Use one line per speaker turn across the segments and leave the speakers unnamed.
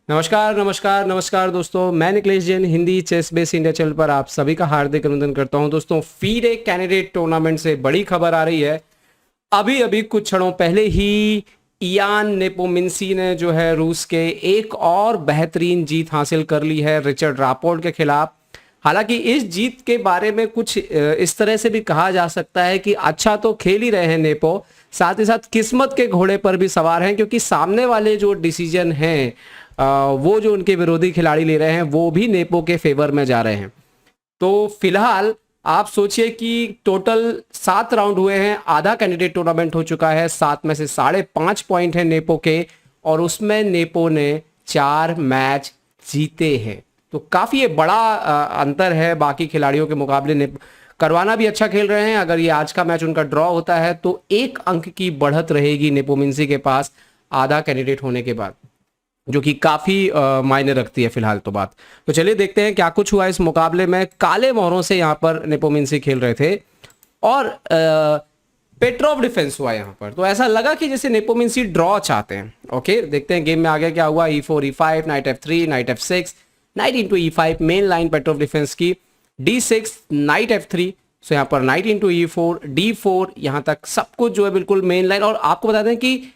नमस्कार नमस्कार नमस्कार दोस्तों, मैं Nikhilesh Jain Hindi chess base India channel पर आप सभी का हार्दिक अभिनंदन करता हूं। दोस्तों, फीडे कैंडिडेट टूर्नामेंट से बड़ी खबर आ रही है। अभी अभी कुछ क्षणों पहले ही इयान नेपोमिंसी ने जो है रूस के एक और बेहतरीन जीत हासिल कर ली है रिचर्ड रापोर्ट के खिलाफ। हालांकि इस जीत के बारे में कुछ इस तरह से भी कहा जा सकता है कि अच्छा तो खेल ही रहे हैं नेपो, साथ ही साथ किस्मत के घोड़े पर भी सवार हैं, क्योंकि सामने वाले जो डिसीजन हैं वो जो उनके विरोधी खिलाड़ी ले रहे हैं वो भी नेपो के फेवर में जा रहे हैं। तो फिलहाल आप सोचिए कि टोटल 7 राउंड हुए हैं, आधा कैंडिडेट टूर्नामेंट हो चुका है, 7 में से 5.5 पॉइंट है नेपो के, और उसमें नेपो ने 4 मैच जीते हैं। तो काफी ये बड़ा अंतर है बाकी खिलाड़ियों के मुकाबले। करवाना भी अच्छा खेल रहे हैं। अगर ये आज का मैच उनका ड्रॉ होता है तो 1 अंक की बढ़त रहेगी नेपोमिंसी के पास आधा कैंडिडेट होने के बाद, जो कि काफी मायने रखती है फिलहाल तो बात। तो चलिए देखते हैं क्या कुछ हुआ इस मुकाबले में। काले मोहरों से यहाँ पर नेपोमिंसी खेल रहे थे और पेट्रोव डिफेंस हुआ यहाँ पर, तो ऐसा लगा कि जैसे नेपोमिंसी ड्रॉ चाहते हैं। ओके, देखते हैं गेम में आगे क्या हुआ। E4 E5 knight F3 knight F6 knight into E5 main line Petrov defence की, D6 नाइट F3, सो यहाँ पर नाइट इंटू E4 D4, यहाँ तक सब कुछ जो है बिल्कुल मेन लाइन। और आपको बता दें कि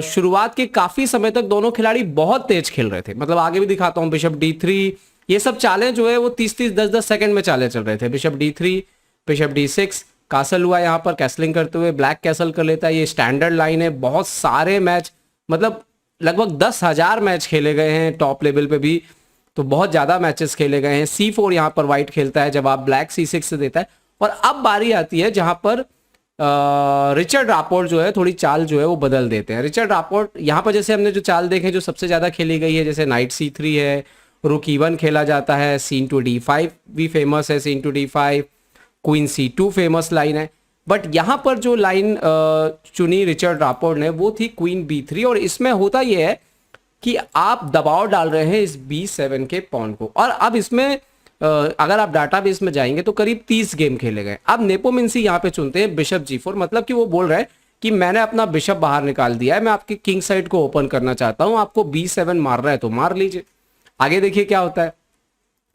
शुरुआत के काफी समय तक दोनों खिलाड़ी बहुत तेज खेल रहे थे। मतलब आगे भी दिखाता हूं, बिशप D3, ये सब चालें जो है वो 30-30 10-10 सेकंड में चालें चल रहे थे। Bishop D3 bishop D6 castle हुआ यहाँ पर, कैसलिंग करते हुए ब्लैक कैसल कर लेता है। ये स्टैंडर्ड लाइन है, बहुत सारे मैच, मतलब लगभग 10,000 मैच खेले गए हैं टॉप लेवल पे भी, तो बहुत ज्यादा मैचेस खेले गए हैं। C4 यहाँ पर व्हाइट खेलता है, जवाब ब्लैक C6 से देता है। और अब बारी आती है जहां पर रिचर्ड रापोर्ट जो है थोड़ी चाल जो है वो बदल देते हैं। रिचर्ड रापोर्ट यहाँ पर जैसे हमने जो चाल देखे जो सबसे ज्यादा खेली गई है, जैसे नाइट C3 है, रुक E1 खेला जाता है, C into D5 भी फेमस है, C into D5, queen C2 famous line है। बट यहाँ पर जो लाइन चुनी रिचर्ड रापोर्ट ने वो थी क्वीन B3, और इसमें होता यह है कि आप दबाव डाल रहे हैं इस B7 के पॉन को। और अब इसमें अगर आप डाटाबेस में जाएंगे तो करीब 30 गेम खेले गए। अब नेपोमिंसी यहाँ पे चुनते हैं बिशप G4, मतलब कि वो बोल रहे हैं कि मैंने अपना बिशप बाहर निकाल दिया है, मैं आपके किंग साइड को ओपन करना चाहता हूं, आपको B7 मार रहा है तो मार लीजिए। आगे देखिए क्या होता है।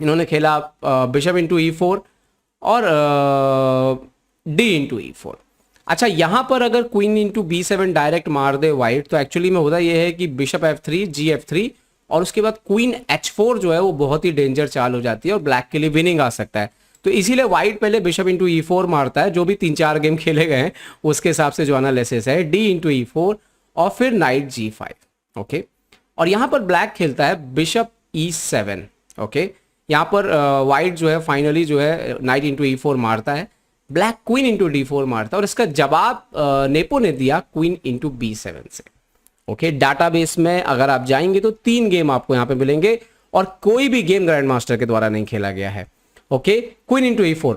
इन्होंने खेला बिशप इंटू E4 और D इंटू E4। अच्छा, यहां पर अगर क्वीन इंटू B7 डायरेक्ट मार दे व्हाइट, तो एक्चुअली में होता यह है कि बिशप F3 GF3 और उसके बाद क्वीन H4 जो है वो बहुत ही डेंजर चाल हो जाती है और ब्लैक के लिए विनिंग आ सकता है। तो इसीलिए व्हाइट पहले बिशप इंटू E4 मारता है, जो भी 3-4 गेम खेले गए हैं उसके हिसाब से जो एनालिसिस है, D इंटू E4 और फिर नाइट G5। ओके, और यहां पर ब्लैक खेलता है बिशप E7। ओके, यहां पर व्हाइट जो है फाइनली जो है नाइट इंटू E4 मारता है, ब्लैक क्वीन इंटू D4 मारता है, और इसका जवाब नेपो ने दिया क्वीन इंटू B7 से। ओके, डाटाबेस में अगर आप जाएंगे तो 3 गेम आपको यहां पे मिलेंगे और कोई भी गेम ग्रैंड मास्टर के द्वारा नहीं खेला गया है। Okay, queen into E4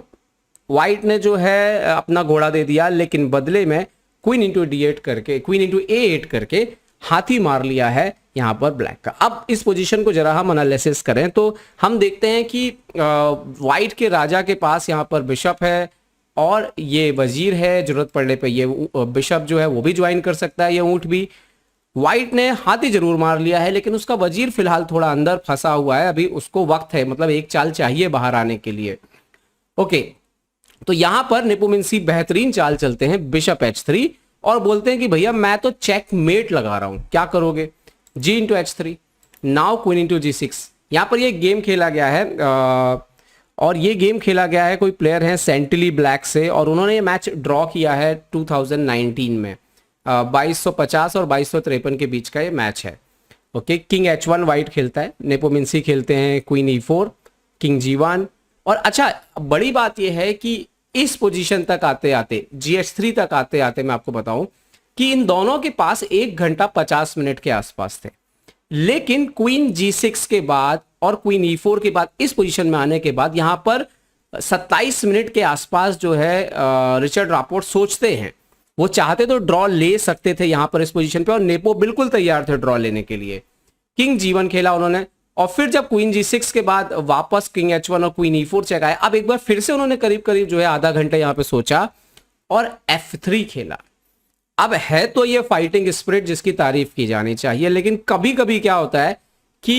white ने जो है अपना घोड़ा दे दिया, लेकिन बदले में क्वीन इंटू D8 करके, क्वीन इंटू A8 करके हाथी मार लिया है यहां पर ब्लैक का। अब इस पोजीशन को जरा हम एनालिसिस करें तो हम देखते हैं कि व्हाइट के राजा के पास यहां पर बिशप है और ये वजीर है, जरूरत पड़ने पे ये बिशप जो है वो भी ज्वाइन कर सकता है, ये ऊंट भी। व्हाइट ने हाथी जरूर मार लिया है, लेकिन उसका वजीर फिलहाल थोड़ा अंदर फंसा हुआ है, अभी उसको वक्त है, मतलब एक चाल चाहिए बाहर आने के लिए। ओके, तो यहां पर नेपोमिंसी बेहतरीन चाल चलते हैं बिशप H3 और बोलते हैं कि भैया मैं तो चेकमेट लगा रहा हूं, क्या करोगे? G into H3, now queen into G6। यहां पर ये गेम खेला गया है और ये गेम खेला गया है, कोई प्लेयर है सेंटिली ब्लैक से, और उन्होंने ये मैच ड्रॉ किया है 2019 में। 2250 और 2253 के बीच का ये मैच है। ओके, किंग H1 व्हाइट खेलता है, नेपोमिंसी खेलते हैं क्वीन E4, किंग G1। और अच्छा, बड़ी बात यह है कि इस पोजीशन तक आते आते, GH3 तक आते आते मैं आपको बताऊं कि इन दोनों के पास 1 घंटा 50 मिनट के आसपास थे। लेकिन क्वीन G6 के बाद और क्वीन E4 के बाद इस पोजीशन में आने के बाद यहां पर 27 मिनट के आसपास जो है रिचर्ड रापोर्ट सोचते हैं। वो चाहते तो ड्रॉ ले सकते थे यहां पर इस पोजीशन पे, और नेपो बिल्कुल तैयार थे ड्रॉ लेने के लिए। किंग G1 खेला उन्होंने, और फिर जब क्वीन G6 के बाद वापस किंग H1 और क्वीन E4 चेक आया, अब एक बार फिर से उन्होंने करीब करीब जो है आधा घंटा यहां पे सोचा और F3 खेला। अब है तो ये फाइटिंग स्पिरिट जिसकी तारीफ की जानी चाहिए, लेकिन कभी कभी क्या होता है कि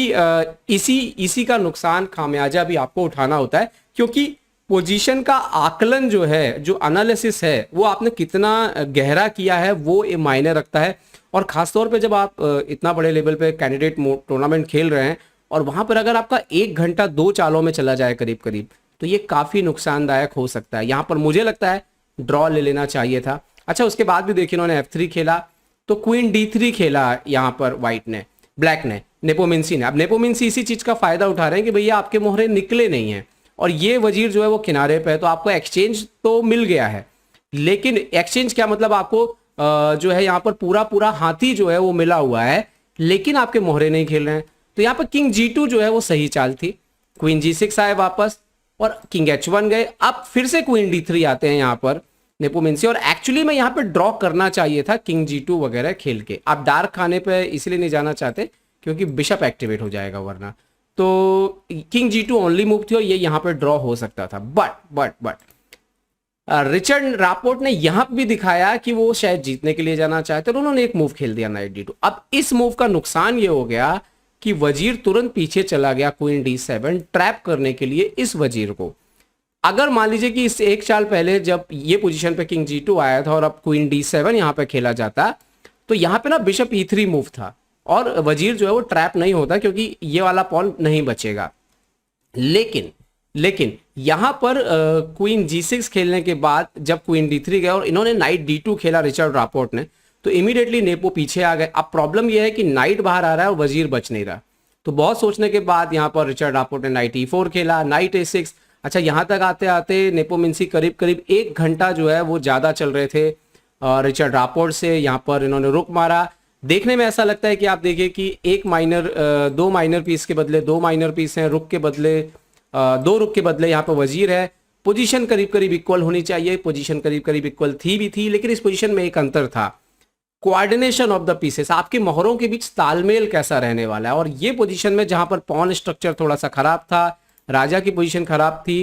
इसी का नुकसान खामियाजा भी आपको उठाना होता है, क्योंकि पोजीशन का आकलन जो है, जो एनालिसिस है, वो आपने कितना गहरा किया है वो मायने रखता है। और खासतौर पे जब आप इतना बड़े लेवल पे कैंडिडेट टूर्नामेंट खेल रहे हैं और वहां पर अगर आपका 1 घंटा 2 चालों में चला जाए करीब करीब, तो ये काफी नुकसानदायक हो सकता है। यहाँ पर मुझे लगता है ड्रॉ ले लेना चाहिए था। अच्छा, उसके बाद भी देखिए इन्होंने F3 खेला तो क्वीन D3 खेला यहाँ पर व्हाइट ने, ब्लैक ने, नेपोमिंसी ने। अब नेपोमिंसी इसी चीज का फायदा उठा रहे हैं कि भैया आपके मोहरे निकले नहीं हैं और ये वजीर जो है वो किनारे पे है, तो आपको एक्सचेंज तो मिल गया है, लेकिन एक्सचेंज क्या मतलब, आपको जो है यहाँ पर पूरा हाथी जो है वो मिला हुआ है, लेकिन आपके मोहरे नहीं खेल रहे हैं। तो यहाँ पर किंग G2 जो है वो सही चाल थी, क्वीन G6 आए वापस और किंग H1 गए। अब फिर से क्वीन D3 आते हैं यहाँ पर नेपोमिंसी, और एक्चुअली में यहाँ पे ड्रॉ करना चाहिए था किंग G2 वगैरह खेल के। आप डार्क खाने पे इसलिए नहीं जाना चाहते क्योंकि बिशप एक्टिवेट हो जाएगा वरना, तो किंग G2 ओनली मूव थी और ये यहाँ पे ड्रॉ हो सकता था। बट रिचर्ड रापोर्ट ने यहाँ भी दिखाया कि वो शायद जीतने के लिए जाना चाहते और उन्होंने एक मूव खेल दिया नाइट D2। अब इस मूव का नुकसान ये हो गया कि वजीर तुरंत पीछे चला गया क्वीन D7 ट्रैप करने के लिए इस वजीर को। अगर मान लीजिए कि इस एक साल पहले जब ये पोजीशन पे किंग G2 आया था और अब क्वीन D7 यहाँ पे खेला जाता, तो यहाँ पे ना बिशप E3 मूव था और वजीर जो है वो ट्रैप नहीं होता क्योंकि ये वाला पॉन नहीं बचेगा। लेकिन यहां पर क्वीन G6 खेलने के बाद जब क्वीन D3 गया और इन्होंने नाइट D2 खेला रिचर्ड रापोर्ट ने, तो इमीडिएटली नेपो पीछे आ गए। अब प्रॉब्लम यह है कि नाइट बाहर आ रहा है और वजीर बच नहीं रहा, तो बहुत सोचने के बाद यहां पर रिचर्ड रापोर्ट ने नाइट E4 खेला, नाइट A6। अच्छा, यहां तक आते आते नेपोमिंसी करीब 1 घंटा जो है वो ज्यादा चल रहे थे रिचर्ड रापोर्ट से। यहां पर इन्होंने रुक मारा। देखने में ऐसा लगता है कि आप देखिए कि दो माइनर पीस के बदले 2 माइनर पीस हैं, रुक के बदले 2 रुक के बदले यहाँ पर वजीर है। पोजीशन करीब इक्वल होनी चाहिए, पोजीशन करीब इक्वल थी, लेकिन इस पोजीशन में एक अंतर था, कोऑर्डिनेशन ऑफ द पीसेस, आपके मोहरों के बीच तालमेल कैसा रहने वाला है। और ये पोजीशन में जहां पर पॉन स्ट्रक्चर थोड़ा सा खराब था, राजा की पोजीशन खराब थी,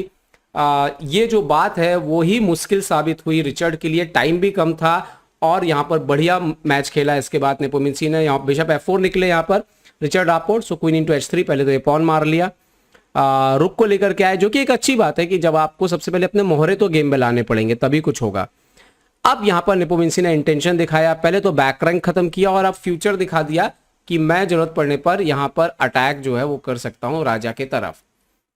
ये जो बात है वो ही मुश्किल साबित हुई रिचर्ड के लिए। टाइम भी कम था और यहाँ पर बढ़िया मैच खेला। इसके बाद नेपोमिंसी ने यहाँ बिशप F4 निकले यहाँ पर Richard Rapport, so queen into H3, पहले तो ये पॉन मार लिया, रुक को लेकर के आए, जो कि एक अच्छी बात है कि जब आपको सबसे पहले अपने मोहरे तो गेम में लाने पड़ेंगे तभी कुछ होगा। अब यहाँ पर नेपोमिंसी ने इंटेंशन दिखाया, पहले तो बैक रैंक खत्म किया और अब फ्यूचर दिखा दिया कि मैं जरूरत पड़ने पर यहाँ पर अटैक जो है वो कर सकता हूँ राजा के तरफ।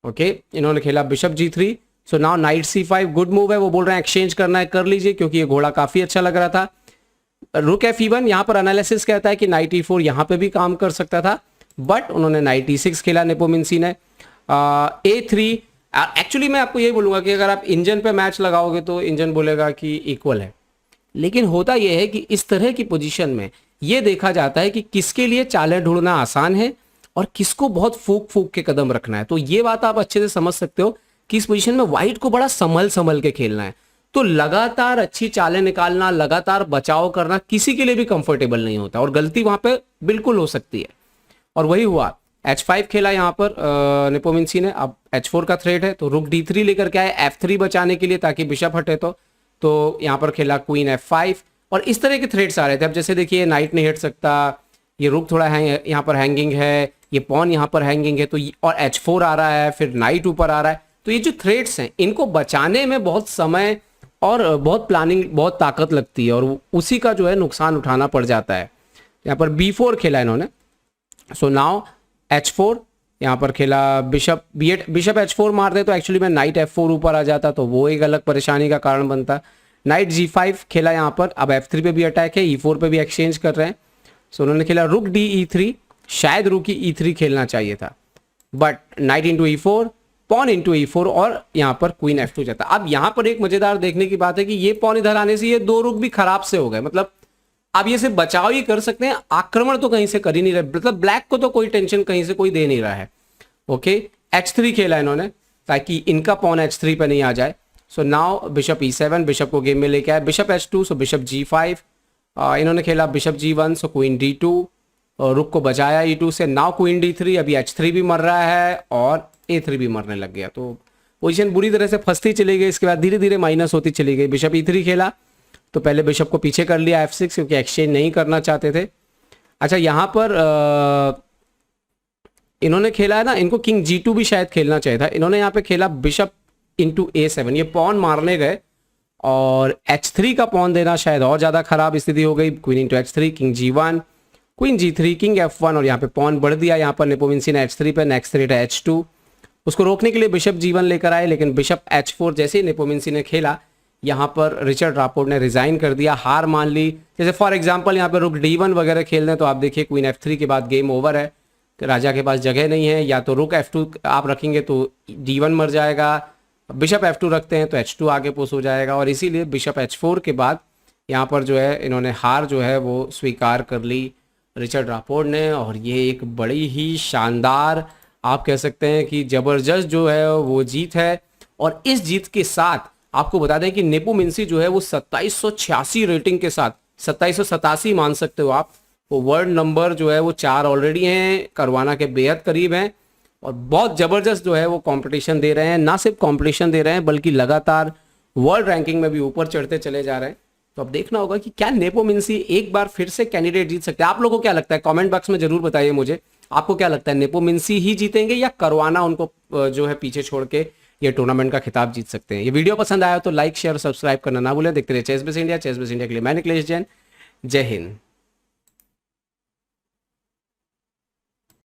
ओके, इन्होंने खेला bishop G3, so now night C5 good move है। वो बोल रहे हैं एक्सचेंज करना है कर लीजिए क्योंकि ये घोड़ा काफी अच्छा लग रहा था। रुक F1, यहाँ पर एनालिसिस कहता है कि नाइट E4 यहाँ पे भी काम कर सकता था, बट उन्होंने नाइट E6 खेला नेपोमिंसी ने। A3, एक्चुअली मैं आपको यही बोलूंगा कि अगर आप इंजन पे मैच लगाओगे तो इंजन बोलेगा कि इक्वल है, लेकिन होता यह है कि इस तरह की पोजीशन में यह देखा जाता है कि किसके लिए चालें ढूंढना आसान है और किसको बहुत फूक के कदम रखना है। तो ये बात आप अच्छे से समझ सकते हो कि इस पोजीशन में व्हाइट को बड़ा संभल के खेलना है। तो लगातार अच्छी चालें निकालना, लगातार बचाव करना किसी के लिए भी कंफर्टेबल नहीं होता और गलती वहां पे बिल्कुल हो सकती है, और वही हुआ। H5 खेला यहाँ पर नेपोमिंसी ने। अब H4 का थ्रेट है तो रुक D3 लेकर के आए F3 बचाने के लिए ताकि बिशप हटे। तो यहाँ पर खेला क्वीन F5 और इस तरह के थ्रेड्स आ रहे थे। अब जैसे देखिए नाइट नहीं हट सकता, ये रुक थोड़ा यहाँ पर हैंगिंग है, ये पॉन यहाँ पर हैंगिंग है, तो और H4 आ रहा है, फिर नाइट ऊपर आ रहा है। तो ये जो थ्रेड्स हैं इनको बचाने में बहुत समय और बहुत प्लानिंग, बहुत ताकत लगती है और उसी का जो है नुकसान उठाना पड़ जाता है। यहाँ पर B4 खेला इन्होंने, सो नाउ H4, यहाँ पर खेला बिशप B8, बिशप H4 मार दे तो एक्चुअली में नाइट F4 ऊपर आ जाता तो वो एक अलग परेशानी का कारण बनता। नाइट G5 खेला यहाँ पर, अब F3 पे भी अटैक है, E4 पे भी एक्सचेंज कर रहे हैं। सो उन्होंने खेला रुक D E3, शायद रुक E3 खेलना चाहिए था, but knight into E4, pawn into E4 और यहाँ पर क्वीन F2 जाता। अब यहाँ पर एक मजेदार देखने की बात है कि ये पॉन इधर आने से ये 2 रुक भी खराब से हो गए, मतलब आप ये सिर्फ बचाव ही कर सकते हैं, आक्रमण तो कहीं से कर ही नहीं रहे, मतलब ब्लैक को तो कोई टेंशन कहीं से कोई दे नहीं रहा है। ओके, H3 खेला इन्होंने ताकि इनका पॉन H3 पे नहीं आ जाए। So now bishop E7, bishop को गेम में लेके आए, बिशप H2, सो बिशप G5, इन्होंने खेला बिशप G1, सो क्वीन D2, रुक को बचाया E2 से। नाउ क्वीन D3, अभी H3 भी मर रहा है और A3 भी मरने लग गया, तो पोजीशन बुरी तरह से फंसती चली गई। इसके बाद धीरे धीरे माइनस होती चली गई। बिशप E3 खेला तो पहले बिशप को पीछे कर लिया F6 क्योंकि एक्सचेंज नहीं करना चाहते थे। अच्छा, यहाँ पर इन्होंने खेला है ना, इनको किंग G2 भी शायद खेलना चाहिए था, इन्होंने यहाँ पे खेला बिशप इंटू A7, ये पॉन मारने गए और H3 का पॉन देना शायद और ज़्यादा खराब स्थिति हो गई। Queen into H3, king G1, queen G3, king F1 और यहाँ पे पॉन बढ़ दिया। यहाँ पर नेपोमिंसी ने H3 पे, नेक्स्ट थ्रेट है H2, उसको रोकने के लिए बिशप G1 लेकर आए, लेकिन बिशप H4 जैसे ही नेपोमिंसी ने खेला, यहाँ पर रिचर्ड रापोर्ट ने रिजाइन कर दिया, हार मान ली। जैसे फॉर एग्जांपल यहाँ पर रुक D1 वगैरह खेल दें तो आप देखिए क्वीन F3 के बाद गेम ओवर है, राजा के पास जगह नहीं है, या तो रुक F2 आप रखेंगे तो D1 मर जाएगा, बिशप F2 रखते हैं तो H2 आगे पुश हो जाएगा, और इसीलिए बिशप H4 के बाद यहाँ पर जो है इन्होंने हार जो है वो स्वीकार कर ली रिचर्ड रापोर्ट ने। और ये एक बड़ी ही शानदार, आप कह सकते हैं कि ज़बरदस्त जो है वो जीत है। और इस जीत के साथ आपको बता दें कि नेपोमिंसी जो है वो 2786 रेटिंग के साथ, 2787 मान सकते हो आप, वो वर्ल्ड नंबर जो है वो 4 ऑलरेडी हैं, करवाना के बेहद करीब हैं, और बहुत ज़बरदस्त जो है वो कंपटीशन दे रहे हैं। ना सिर्फ कंपटीशन दे रहे हैं बल्कि लगातार वर्ल्ड रैंकिंग में भी ऊपर चढ़ते चले जा रहे हैं। तो अब देखना होगा कि क्या नेपोमिंसी एक बार फिर से कैंडिडेट जीत सकते हैं। आप लोगों को क्या लगता है, कमेंट बॉक्स में जरूर बताइए मुझे, आपको क्या लगता है, नेपोमिंसी ही जीतेंगे या करवाना उनको जो है पीछे छोड़ के ये टूर्नामेंट का खिताब जीत सकते हैं। ये वीडियो पसंद आया तो लाइक शेयर सब्सक्राइब करना ना भूलें। देखते रहिए chess base India. Chess base India के लिए मैं निकलेश जैन, जय हिंद।